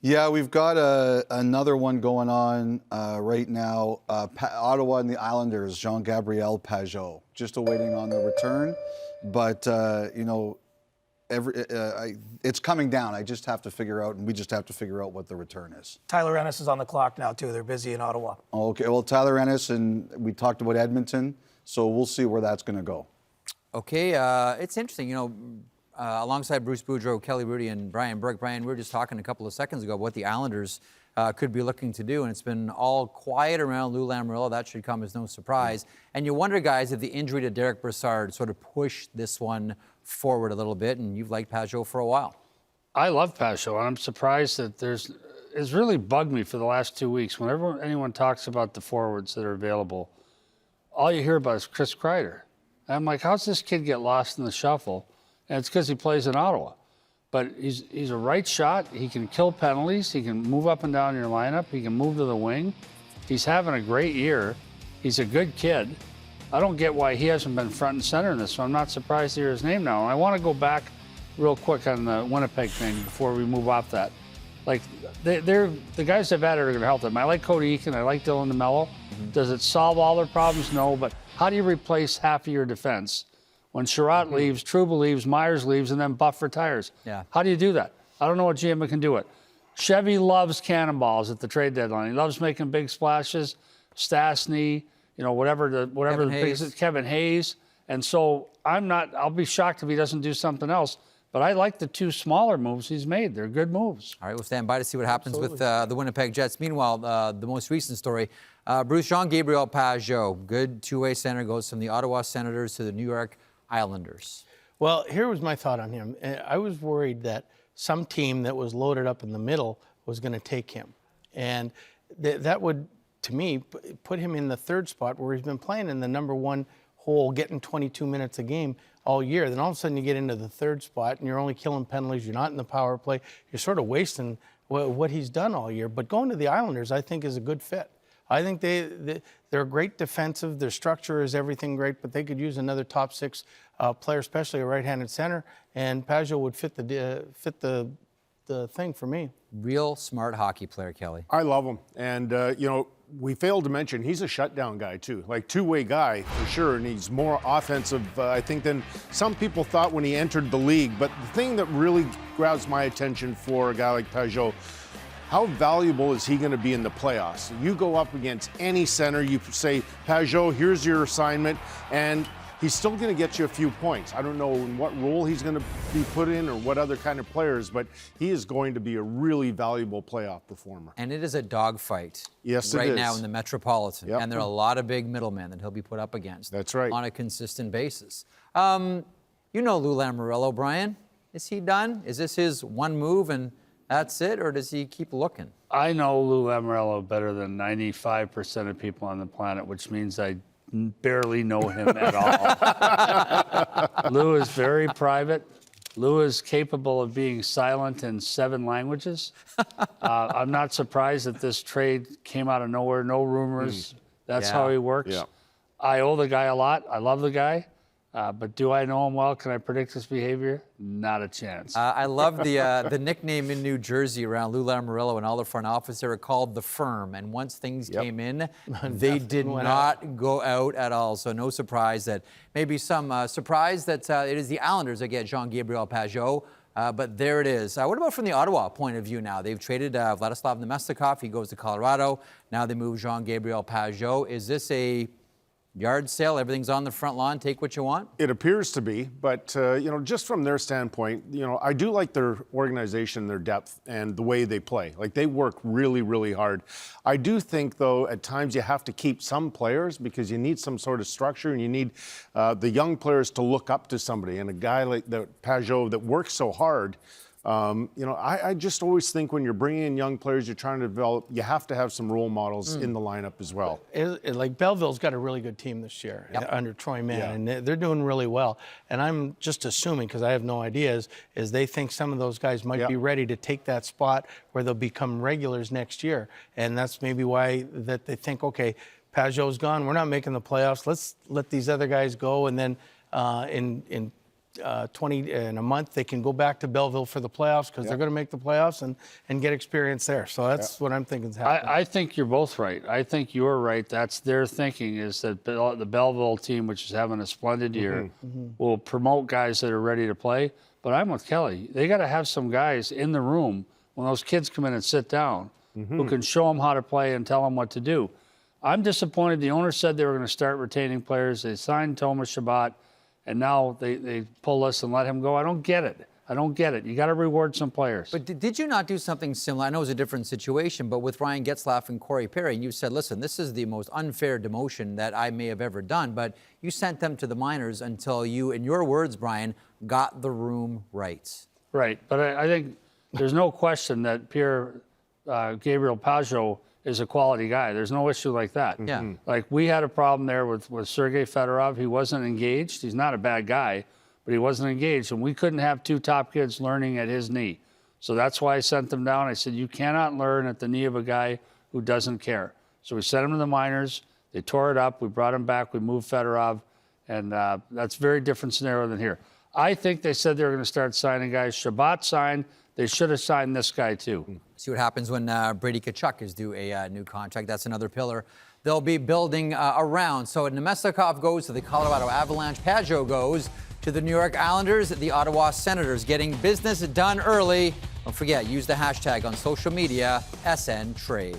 Yeah, we've got another one going on right now. Ottawa and the Islanders, Jean-Gabriel Pageau, just awaiting on the return. But, it's coming down. I just have to figure out, and we just have to figure out what the return is. Tyler Ennis is on the clock now, too. They're busy in Ottawa. Okay, well, Tyler Ennis, and we talked about Edmonton, so we'll see where that's going to go. Okay, it's interesting, alongside Bruce Boudreau, Kelly Rudy, and Brian Burke. Brian, we were just talking a couple of seconds ago what the Islanders could be looking to do, and it's been all quiet around Lou Lamoriello. That should come as no surprise. And you wonder, guys, if the injury to Derek Brassard sort of pushed this one forward a little bit, and you've liked Pageau for a while. I love Pageau, and I'm surprised that it's really bugged me for the last 2 weeks. Whenever anyone talks about the forwards that are available, all you hear about is Chris Kreider. And I'm like, how's this kid get lost in the shuffle? And it's because he plays in Ottawa. But he's a right shot. He can kill penalties. He can move up and down your lineup. He can move to the wing. He's having a great year. He's a good kid. I don't get why he hasn't been front and center in this, so I'm not surprised to hear his name now. And I want to go back real quick on the Winnipeg thing before we move off that. Like, the guys they've added are going to help them. I like Cody Eakin. I like Dylan DeMello. Mm-hmm. Does it solve all their problems? No, but how do you replace half of your defense? When Sherratt leaves, Trouba leaves, Myers leaves, and then Buff retires. Yeah. How do you do that? I don't know what GM can do it. Chevy loves cannonballs at the trade deadline. He loves making big splashes. Stastny, whatever the biggest, Kevin Hayes. And so I'll be shocked if he doesn't do something else. But I like the two smaller moves he's made. They're good moves. All right, we'll stand by to see what happens with the Winnipeg Jets. Meanwhile, the most recent story, Bruce Jean-Gabriel Pageau, good two-way center, goes from the Ottawa Senators to the New York Islanders. Well, here was my thought on him. I was worried that some team that was loaded up in the middle was going to take him. And that would, to me, put him in the third spot where he's been playing in the number one hole, getting 22 minutes a game all year. Then all of a sudden you get into the third spot and you're only killing penalties. You're not in the power play. You're sort of wasting what he's done all year. But going to the Islanders, I think, is a good fit. I think they're great defensive. Their structure is everything great, but they could use another top six player, especially a right-handed center. And Pageau would fit the thing for me. Real smart hockey player, Kelly. I love him. And, we failed to mention he's a shutdown guy, too. Like, two-way guy, for sure. And he's more offensive, I think, than some people thought when he entered the league. But the thing that really grabs my attention for a guy like Pageau, how valuable is he going to be in the playoffs? You go up against any center, you say, Pageau, here's your assignment, and he's still going to get you a few points. I don't know in what role he's going to be put in or what other kind of players, but he is going to be a really valuable playoff performer. And it is a dogfight right now in the Metropolitan. Yep. And there are a lot of big middlemen that he'll be put up against. That's right. On a consistent basis. Lou Lamoriello, Brian. Is he done? Is this his one move and that's it, or does he keep looking? I know Lou Lamoriello better than 95% of people on the planet, which means I barely know him at all. Lou is very private. Lou is capable of being silent in 7 languages. I'm not surprised that this trade came out of nowhere, no rumors. That's how he works. Yeah. I owe the guy a lot. I love the guy. But do I know him well? Can I predict his behavior? Not a chance. I love the nickname in New Jersey around Lou Lamoriello and all the front office. They were called the Firm. And once things came in, they did not go out at all. So no surprise that maybe some surprise that it is the Islanders that get Jean-Gabriel Pageau. But there it is. What about from the Ottawa point of view now? They've traded Vladislav Nemestikov. He goes to Colorado. Now they move Jean-Gabriel Pageau. Is this a yard sale, everything's on the front lawn, take what you want? It appears to be, but, just from their standpoint, I do like their organization, their depth, and the way they play. Like, they work really, really hard. I do think, though, at times you have to keep some players because you need some sort of structure and you need the young players to look up to somebody. And a guy like Pageau that works so hard, I just always think when you're bringing in young players, you're trying to develop, you have to have some role models in the lineup as well. Like Belleville's got a really good team this year under Troy Mann, and they're doing really well. And I'm just assuming, because I have no idea, is they think some of those guys might be ready to take that spot where they'll become regulars next year. And that's maybe why that they think, okay, Pageau's gone, we're not making the playoffs, let's let these other guys go, and then in 20 in a month, they can go back to Belleville for the playoffs because they're going to make the playoffs and get experience there. So that's what I'm thinking is happening. I think you're both right. I think you're right. That's their thinking, is that the Belleville team, which is having a splendid year, will promote guys that are ready to play. But I'm with Kelly. They got to have some guys in the room when those kids come in and sit down who can show them how to play and tell them what to do. I'm disappointed. The owner said they were going to start retaining players. They signed Thomas Chabot, and now they pull us and let him go. I don't get it. I don't get it. You got to reward some players. But did you not do something similar? I know it was a different situation, but with Ryan Getzlaf and Corey Perry, and you said, listen, this is the most unfair demotion that I may have ever done, but you sent them to the minors until you, in your words, Brian, got the room right. Right. But I think there's no question that Jean-Gabriel Pageau is a quality guy. There's no issue like that. Yeah. Like, we had a problem there with Sergei Fedorov. He wasn't engaged. He's not a bad guy, but he wasn't engaged. And we couldn't have two top kids learning at his knee. So that's why I sent them down. I said, you cannot learn at the knee of a guy who doesn't care. So we sent him to the minors. They tore it up. We brought him back. We moved Fedorov. And that's a very different scenario than here. I think they said they were going to start signing guys. Chabot signed. They should have signed this guy, too. See what happens when Brady Tkachuk is due a new contract. That's another pillar they'll be building around. So Nemestikov goes to the Colorado Avalanche. Pageau goes to the New York Islanders. The Ottawa Senators getting business done early. Don't forget, use the hashtag on social media, SNTrade.